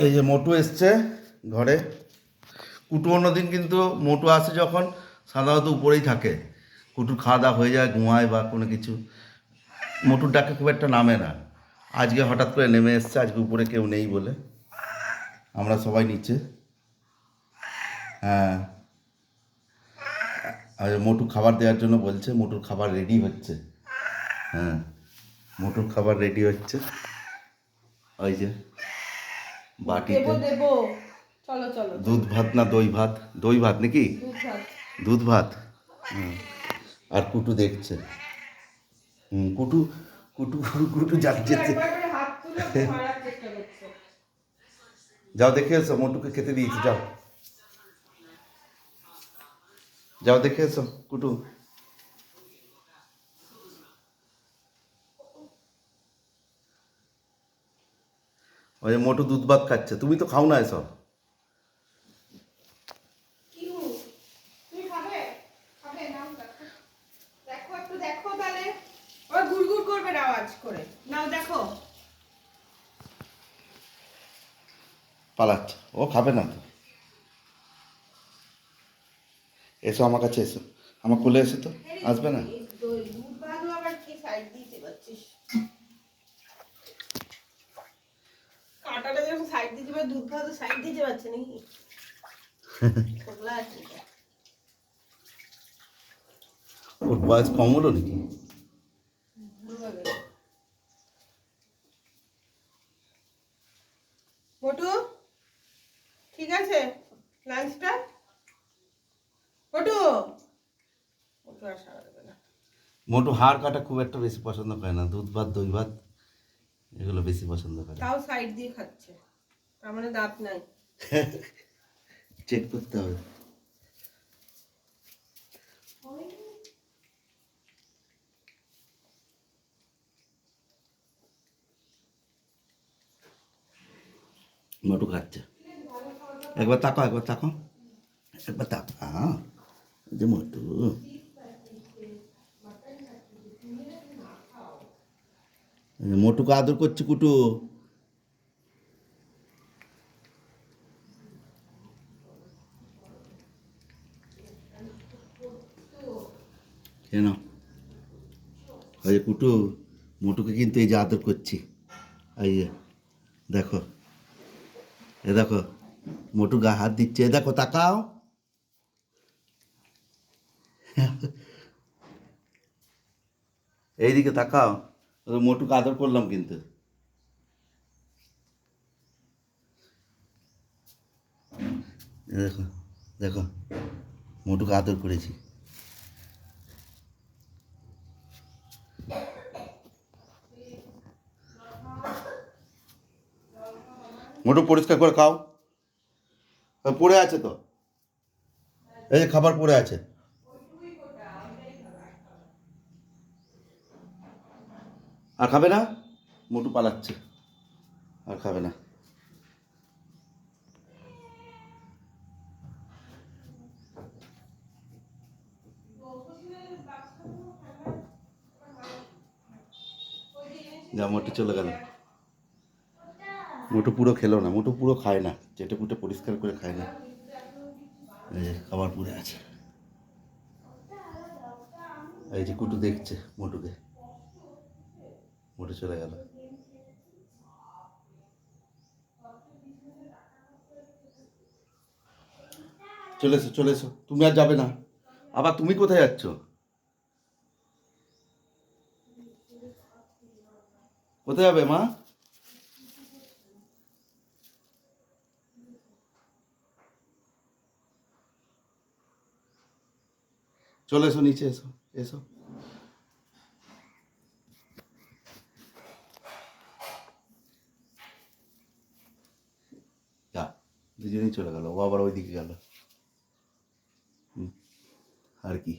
এই যে মোটু এসছে ঘরে। কুটু অন্যদিন কিন্তু মোটু আসে যখন সাধারণত উপরেই থাকে, কুটুর খাওয়া দাওয়া হয়ে যায়, ঘুমায় বা কোনো কিছু, মোটুর ডাকে খুব একটা নামে না। আজকে হঠাৎ করে নেমে এসছে, আজকে উপরে কেউ নেই বলে আমরা সবাই নিচে। হ্যাঁ, আর মোটু খাবার দেওয়ার জন্য বলছে, মোটুর খাবার রেডি হচ্ছে। হ্যাঁ, মোটুর খাবার রেডি হচ্ছে, ওই যে বাটিতে। দেবো দেবো, চলো চলো। দুধ ভাত না দই ভাত? দই ভাত নাকি? দুধ ভাত। দুধ ভাত। হুম। আর কুটু দেখছে। কুটু কুটু কুটু যাচ্ছে। একবার করে হাত তুলে মারার চেষ্টা করছে। যাও দেখে এসো, মোটুকে খেতে দিয়েছি, যাও যাও দেখে এসো কুটু। ওই যে মোটু দুধ ভাত খাচ্ছে, তুমি তো খাও না এসব। কি হু? তুমি খাবে? খাবে নাও দেখো। দেখো একটু দেখো তাহলে। ও গুড়গুড় করবে না আওয়াজ করে। নাও দেখো। পালাচ্ছে, ও খাবে না তো। এসো আমার কাছে, এসো আমার কোলে এসো তো। আসবে না? এই দই দুধ ভাতও আবার কি সাইড দিতে পারছিস? কাঁটাটা যখন সাইড দিতে পারে, দুধ ভাতও সাইড দিতে পারছে নাকি? পাগলা আছে এটা। ওর বয়স কম হলো নাকি? মোটু ঠিক আছে লাঞ্চটা? মোটু মোটু আর সারা দেবে না। মোটু হাড় কাটা খুব একটা বেশি পছন্দ করে না, দুধ ভাত দই ভাত এগুলো বেশি পছন্দ করে। তাও সাইড দিয়ে খাচ্ছে, তার মানে দাঁত নাই। চেক করতে হবে। মোটু খাচ্ছে, একবার তাকাও, একবার তাকাও, একবার তাকা। এই যে মোটু, এই যে মোটুকে আদর করছে কুটু। কেন? ওই যে কুটু, মোটুকে কিন্তু এই যে আদর করছি, এই যে দেখো, এ দেখো মোটু গা হাত দিচ্ছে, এ দেখো তাকাও। এইদিকে তাকাও, ওই মোটুকে আদর করলাম কিন্তু। এ দেখো, দেখো মোটুকে আদর করেছি। মোটু পরিষ্কার করে খাও, পড়ে আছে তো, এই যে খাবার পড়ে আছে। আর খাবে না? মোটু পালাচ্ছে, আর খাবে না। যা মোটু চলে গেল। মোটু পুরো খেলো না, মোটু পুরো খায় না, চেটে পুটে পরিষ্কার করে খায় না। এই যে খাবার পড়ে আছে, এই যে কুটু দেখছে মোটুকে। মোটু চলে গেল। চলে এসো, চলে এসো, তুমি আর যাবে না। আবার তুমি কোথায় যাচ্ছ? কোথায় যাবে মা? চলে এসো নিচে, এসো এসো। যা, দুজনেই চলে গেল, ও আবার ওইদিকে গেল। আর কি।